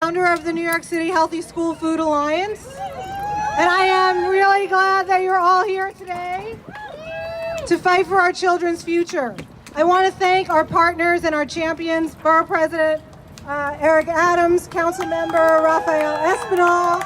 Founder of the New York City Healthy School Food Alliance. And I am really glad that you're all here today to fight for our children's future. I want to thank our partners and our champions, Borough President Eric Adams, Council Member Rafael Espinal,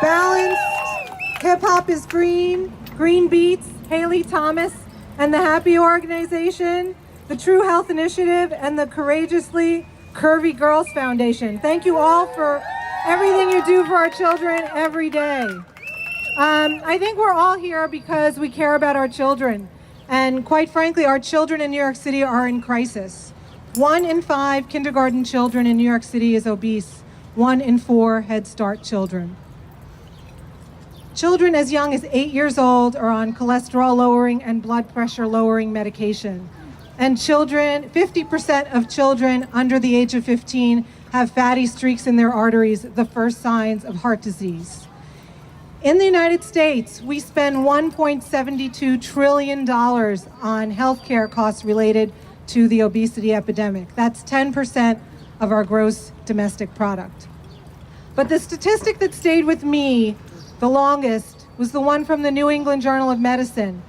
Balanced, Hip Hop is Green, Green Beats, Haley Thomas, and the Happy Organization, the True Health Initiative, and the Courageously Curvy Girls Foundation. Thank you all for everything you do for our children every day. I think we're all here because we care about our children. And quite frankly, our children in New York City are in crisis. 1 in 5 kindergarten children in New York City is obese. 1 in 4 Head Start children. Children as young as 8 years old are on cholesterol lowering and blood pressure lowering medication. And 50% of children under the age of 15 have fatty streaks in their arteries, the first signs of heart disease. In the United States, we spend $1.72 trillion on healthcare costs related to the obesity epidemic. That's 10% of our gross domestic product. But the statistic that stayed with me the longest was the one from the New England Journal of Medicine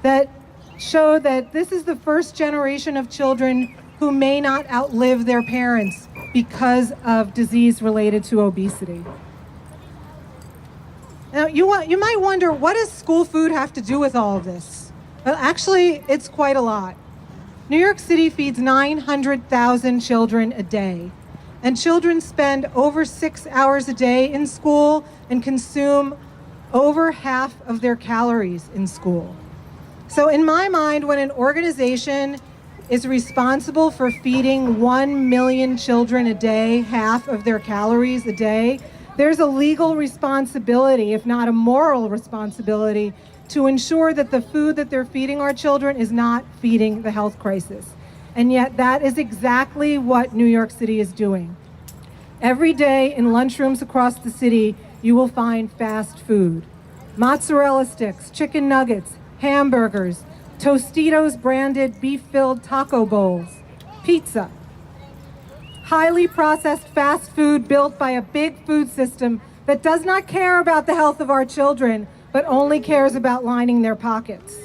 that showed that this is the first generation of children who may not outlive their parents because of disease related to obesity. Now, you might wonder, what does school food have to do with all of this? Well, actually, it's quite a lot. New York City feeds 900,000 children a day, and children spend over 6 hours a day in school and consume over half of their calories in school. So in my mind, when an organization is responsible for feeding 1 million children a day, half of their calories a day, there's a legal responsibility, if not a moral responsibility, to ensure that the food that they're feeding our children is not feeding the health crisis. And yet that is exactly what New York City is doing. Every day in lunchrooms across the city, you will find fast food. Mozzarella sticks, chicken nuggets, hamburgers, Tostitos branded beef-filled taco bowls, pizza. Highly processed fast food built by a big food system that does not care about the health of our children, but only cares about lining their pockets.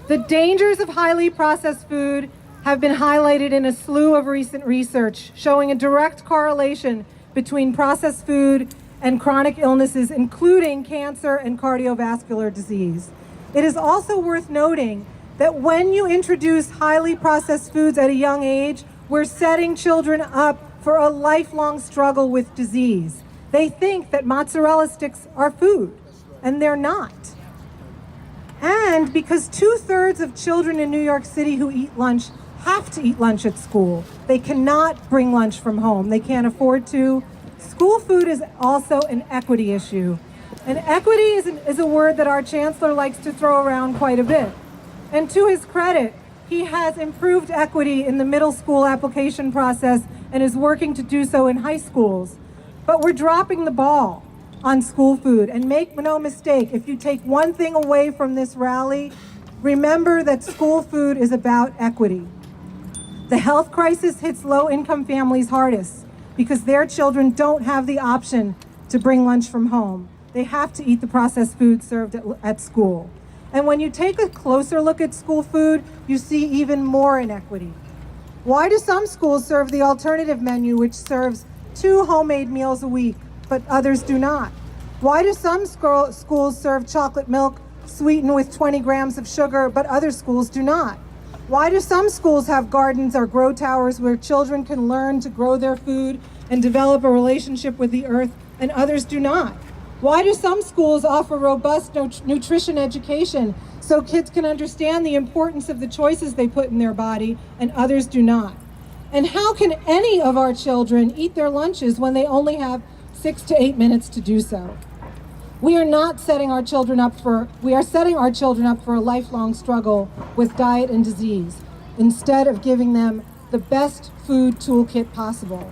The dangers of highly processed food have been highlighted in a slew of recent research showing a direct correlation between processed food and chronic illnesses, including cancer and cardiovascular disease. It is also worth noting that when you introduce highly processed foods at a young age, we're setting children up for a lifelong struggle with disease. They think that mozzarella sticks are food, and they're not. And because 2/3 of children in New York City who eat lunch have to eat lunch at school, they cannot bring lunch from home. They can't afford to. School food is also an equity issue. And equity is a word that our chancellor likes to throw around quite a bit. And to his credit, he has improved equity in the middle school application process and is working to do so in high schools. But we're dropping the ball on school food. And make no mistake, if you take one thing away from this rally, remember that school food is about equity. The health crisis hits low-income families hardest because their children don't have the option to bring lunch from home. They have to eat the processed food served at school. And when you take a closer look at school food, you see even more inequity. Why do some schools serve the alternative menu, which serves 2 homemade meals a week, but others do not? Why do some schools serve chocolate milk sweetened with 20 grams of sugar, but other schools do not? Why do some schools have gardens or grow towers where children can learn to grow their food and develop a relationship with the earth, and others do not? Why do some schools offer robust nutrition education so kids can understand the importance of the choices they put in their body, and others do not? And how can any of our children eat their lunches when they only have 6 to 8 minutes to do so? We are setting our children up for a lifelong struggle with diet and disease, instead of giving them the best food toolkit possible.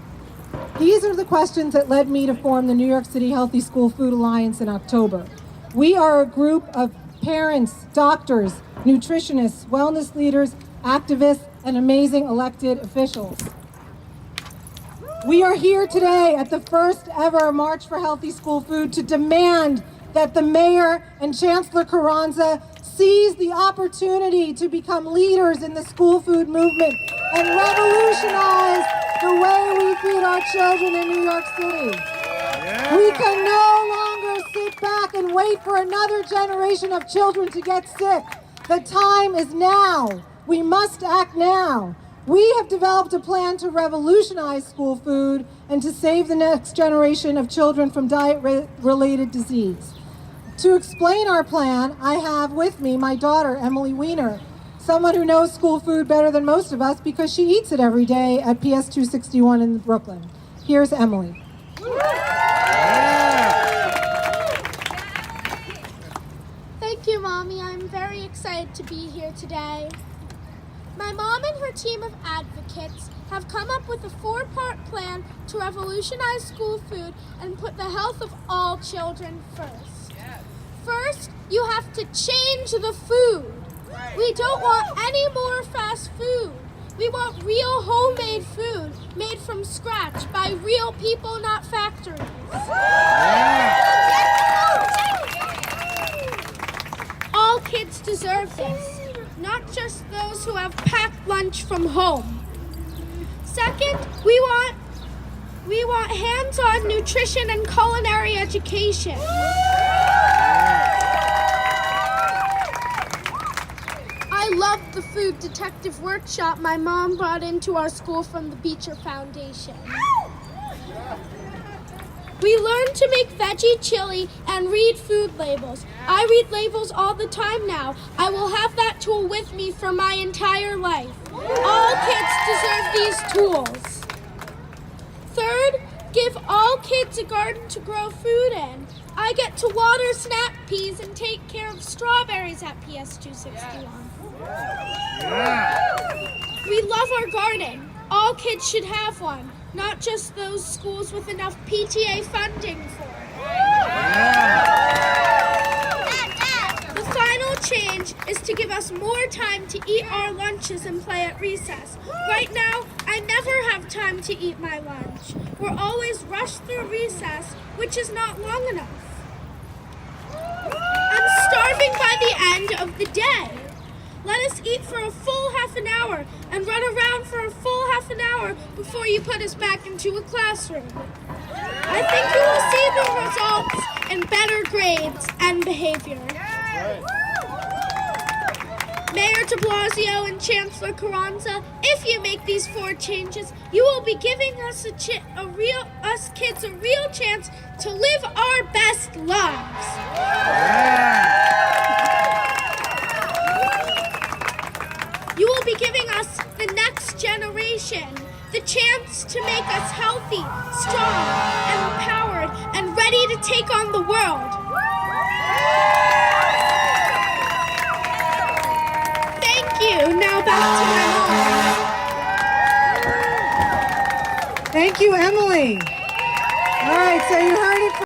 These are the questions that led me to form the New York City Healthy School Food Alliance in October. We are a group of parents, doctors, nutritionists, wellness leaders, activists, and amazing elected officials. We are here today at the first ever March for Healthy School Food to demand that the mayor and Chancellor Carranza seize the opportunity to become leaders in the school food movement and revolutionize the way we feed our children in New York City. Yeah. We can no longer sit back and wait for another generation of children to get sick. The time is now. We must act now. We have developed a plan to revolutionize school food and to save the next generation of children from diet-related disease. To explain our plan, I have with me my daughter, Emily Weiner, someone who knows school food better than most of us because she eats it every day at PS 261 in Brooklyn. Here's Emily. Thank you, Mommy. I'm very excited to be here today. My mom and her team of advocates have come up with a 4-part plan to revolutionize school food and put the health of all children first. First, you have to change the food. We don't want any more fast food. We want real homemade food made from scratch by real people, not factories. All kids deserve this. Not just those who have packed lunch from home. Second, we want hands-on nutrition and culinary education. I love the food detective workshop my mom brought into our school from the Beecher Foundation. We learned to make veggie chili and read food labels. I read labels all the time now. I will have that tool with me for my entire life. All kids deserve these tools. Third, give all kids a garden to grow food in. I get to water snap peas and take care of strawberries at PS 261. We love our garden. All kids should have one, not just those schools with enough PTA funding for it. The final change is to give us more time to eat our lunches and play at recess. Right now, I never have time to eat my lunch. We're always rushed through recess, which is not long enough. I'm starving by the end of the day. Let us eat for a full half an hour and run around for a full half an hour before you put us back into a classroom. I think you will see the results in better grades and behavior. Mayor de Blasio and Chancellor Carranza, if you make these 4 changes, you will be giving us us kids a real chance to live our best lives. You will be giving us, the next generation, the chance to make us healthy, strong, empowered, and ready to take on the world. Thank you. Now back to my mom. Thank you, Emily. All right, so you heard it from